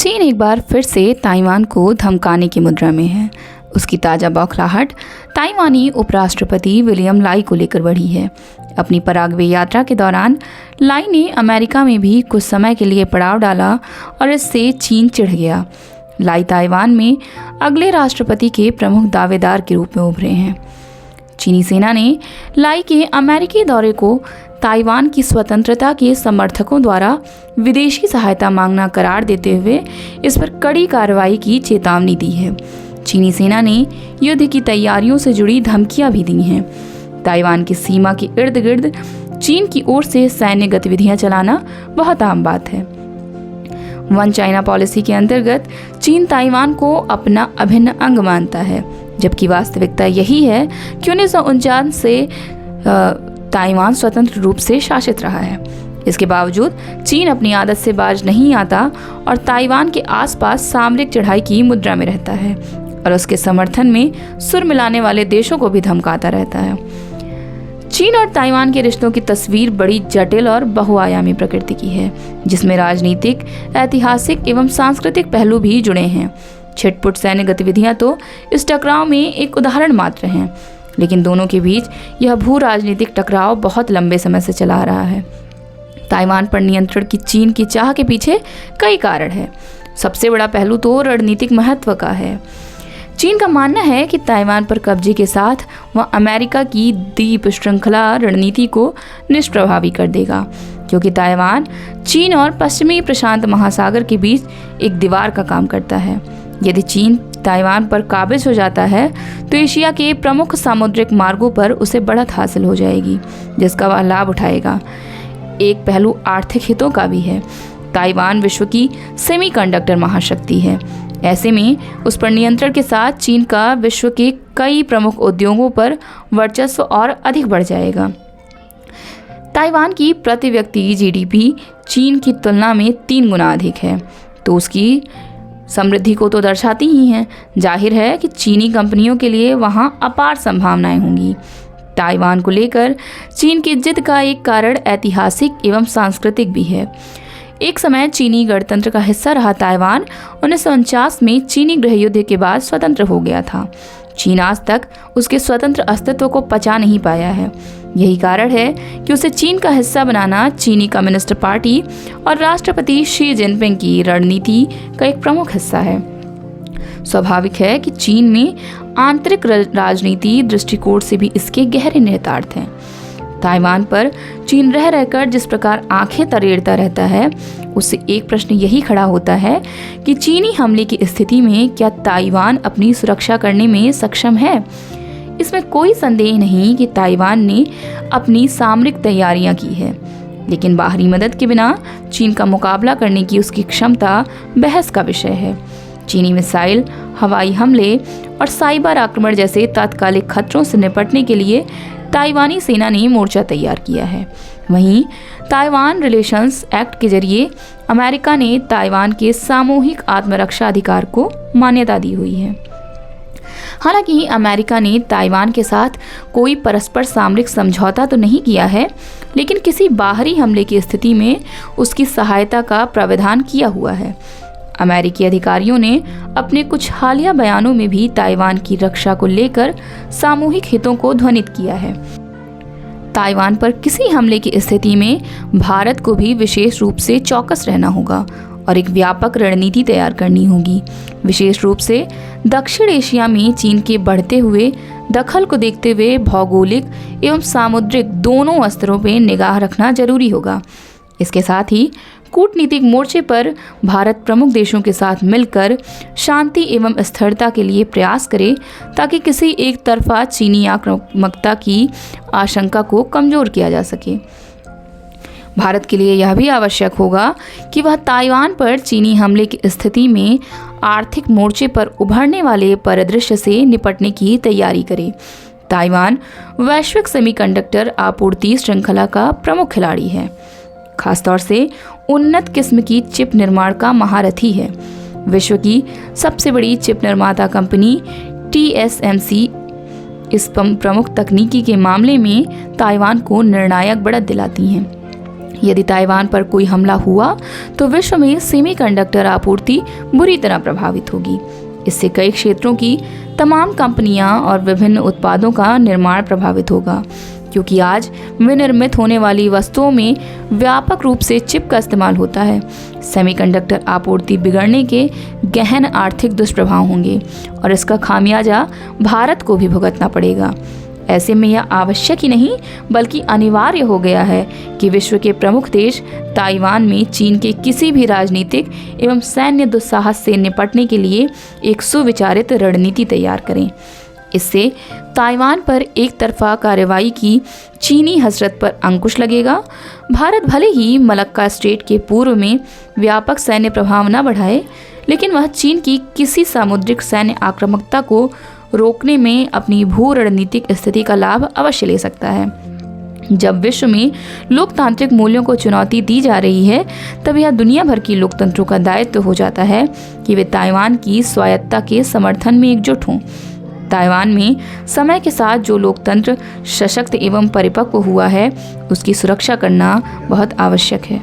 चीन एक बार फिर से ताइवान को धमकाने की मुद्रा में है। उसकी ताज़ा बौखलाहट ताइवानी उपराष्ट्रपति विलियम लाई को लेकर बढ़ी है। अपनी पराग्वे यात्रा के दौरान लाई ने अमेरिका में भी कुछ समय के लिए पड़ाव डाला और इससे चीन चिढ़ गया। लाई ताइवान में अगले राष्ट्रपति के प्रमुख दावेदार के रूप में उभरे हैं। चीनी सेना ने लाई के अमेरिकी दौरे को ताइवान की स्वतंत्रता के समर्थकों द्वारा विदेशी सहायता मांगना करार देते हुए इस पर कड़ी कार्रवाई की चेतावनी दी है। चीनी सेना ने युद्ध की तैयारियों से जुड़ी धमकियां भी दी हैं। ताइवान की सीमा के इर्द गिर्द चीन की ओर से सैन्य गतिविधियां चलाना बहुत आम बात है। वन चाइना पॉलिसी के अंतर्गत चीन ताइवान को अपना अभिन्न अंग मानता है, जबकि वास्तविकता यही है कि 1949 से ताइवान स्वतंत्र रूप से शासित रहा है। इसके बावजूद चीन अपनी आदत से बाज नहीं आता और ताइवान के आसपास सामरिक चढ़ाई की मुद्रा में रहता है और उसके समर्थन में सुर मिलाने वाले देशों को भी धमकाता रहता है। चीन और ताइवान के रिश्तों की तस्वीर बड़ी जटिल और बहुआयामी प्रकृति की है, जिसमें राजनीतिक, ऐतिहासिक एवं सांस्कृतिक पहलू भी जुड़े हैं। छिटपुट सैन्य गतिविधियां तो इस टकराव में एक उदाहरण मात्र हैं, लेकिन दोनों के बीच यह भू राजनीतिक टकराव बहुत लंबे समय से चला आ रहा है। ताइवान पर नियंत्रण की चीन की चाह के पीछे कई कारण है। सबसे बड़ा पहलू तो रणनीतिक महत्व का है। चीन का मानना है कि ताइवान पर कब्जे के साथ वह अमेरिका की द्वीप श्रृंखला रणनीति को निष्प्रभावी कर देगा, क्योंकि ताइवान चीन और पश्चिमी प्रशांत महासागर के बीच एक दीवार का काम करता है। यदि चीन ताइवान पर काबिज हो जाता है तो एशिया के प्रमुख सामुद्रिक मार्गों पर उसे बढ़त हासिल हो जाएगी, जिसका वह लाभ उठाएगा। एक पहलू आर्थिक हितों का भी है। ताइवान विश्व की सेमीकंडक्टर महाशक्ति है। ऐसे में उस पर नियंत्रण के साथ चीन का विश्व के कई प्रमुख उद्योगों पर वर्चस्व और अधिक बढ़ जाएगा। ताइवान की प्रति व्यक्ति जीडीपी चीन की तुलना में 3 गुना अधिक है, तो उसकी समृद्धि को तो दर्शाती ही हैं। जाहिर है कि चीनी कंपनियों के लिए वहां अपार संभावनाएं होंगी। ताइवान को लेकर चीन की जिद का एक कारण ऐतिहासिक एवं सांस्कृतिक भी है। एक समय चीनी गणतंत्र का हिस्सा रहा ताइवान 1949 में चीनी गृहयुद्ध के बाद स्वतंत्र हो गया था। चीन आज तक उसके स्वतंत्र अस्तित्व को पचा नहीं पाया है। यही कारण है कि उसे चीन का हिस्सा बनाना चीनी कम्युनिस्ट पार्टी और राष्ट्रपति शी जिनपिंग की रणनीति का एक प्रमुख हिस्सा है। स्वाभाविक है कि चीन में आंतरिक राजनीति दृष्टिकोण से भी इसके गहरे निहितार्थ हैं। ताइवान पर चीन रह रहकर जिस प्रकार आंखें तरेड़ता रहता है, उससे एक प्रश्न यही खड़ा होता है कि चीनी हमले की स्थिति में क्या ताइवान अपनी सुरक्षा करने में सक्षम है। इसमें कोई संदेह नहीं कि ताइवान ने अपनी सामरिक तैयारियां की है, लेकिन बाहरी मदद के बिना चीन का मुकाबला करने की उसकी क्षमता बहस का विषय है। चीनी मिसाइल, हवाई हमले और साइबर आक्रमण जैसे तात्कालिक खतरों से निपटने के लिए ताइवानी सेना ने मोर्चा तैयार किया है। वहीं ताइवान रिलेशंस एक्ट के जरिए अमेरिका ने ताइवान के सामूहिक आत्मरक्षा अधिकार को मान्यता दी हुई है। हालांकि अमेरिका ने ताइवान के साथ कोई परस्पर सामरिक समझौता तो नहीं किया है, लेकिन किसी बाहरी हमले की स्थिति में उसकी सहायता का प्रावधान किया हुआ है। अमेरिकी अधिकारियों ने अपने कुछ हालिया बयानों में भी ताइवान की रक्षा को लेकर सामूहिक हितों को ध्वनित किया है। ताइवान पर किसी हमले की स्थिति में भारत को भी विशेष रूप से चौकस रहना होगा और एक व्यापक रणनीति तैयार करनी होगी। विशेष रूप से दक्षिण एशिया में चीन के बढ़ते हुए दखल को देखते हुए भौगोलिक एवं सामुद्रिक दोनों स्तरों पर निगाह रखना जरूरी होगा। इसके साथ ही कूटनीतिक मोर्चे पर भारत प्रमुख देशों के साथ मिलकर शांति एवं स्थिरता के लिए प्रयास करे, ताकि किसी एक तरफा चीनी आक्रामकता की आशंका को कमजोर किया जा सके। भारत के लिए यह भी आवश्यक होगा कि वह ताइवान पर चीनी हमले की स्थिति में आर्थिक मोर्चे पर उभरने वाले परिदृश्य से निपटने की तैयारी करे। ताइवान वैश्विक सेमीकंडक्टर आपूर्ति श्रृंखला का प्रमुख खिलाड़ी है। खासतौर से उन्नत किस्म की चिप निर्माण का महारथी है। विश्व की सबसे बड़ी चिप निर्माता कंपनी TSMC इस प्रमुख तकनीकी के मामले में ताइवान को निर्णायक बढ़त दिलाती हैं। यदि ताइवान पर कोई हमला हुआ तो विश्व में सेमीकंडक्टर आपूर्ति बुरी तरह प्रभावित होगी। इससे कई क्षेत्रों की तमाम कंपनियां और विभिन्न उत्पादों का निर्माण प्रभावित होगा, क्योंकि आज विनिर्मित होने वाली वस्तुओं में व्यापक रूप से चिप का इस्तेमाल होता है। सेमीकंडक्टर आपूर्ति बिगड़ने के गहन आर्थिक दुष्प्रभाव होंगे और इसका खामियाजा भारत को भी भुगतना पड़ेगा। ऐसे में यह आवश्यक ही नहीं बल्कि अनिवार्य हो गया है कि विश्व के प्रमुख देश ताइवान में चीन के किसी भी राजनीतिक एवं सैन्य दुस्साहस से निपटने के लिए एक सुविचारित रणनीति तैयार करें। इससे ताइवान पर एक तरफा कार्रवाई की चीनी हसरत पर अंकुश लगेगा। भारत भले ही मलक्का स्ट्रेट के पूर्व में व्यापक सैन्य प्रभाव न बढ़ाए, लेकिन वह चीन की किसी सामुद्रिक सैन्य आक्रामकता को रोकने में अपनी भू रणनीतिक स्थिति का लाभ अवश्य ले सकता है। जब विश्व में लोकतांत्रिक मूल्यों को चुनौती दी जा रही है, तब यह दुनिया भर की लोकतंत्रों का दायित्व हो जाता है कि वे ताइवान की स्वायत्तता के समर्थन में एकजुट हों। ताइवान में समय के साथ जो लोकतंत्र सशक्त एवं परिपक्व हुआ है, उसकी सुरक्षा करना बहुत आवश्यक है।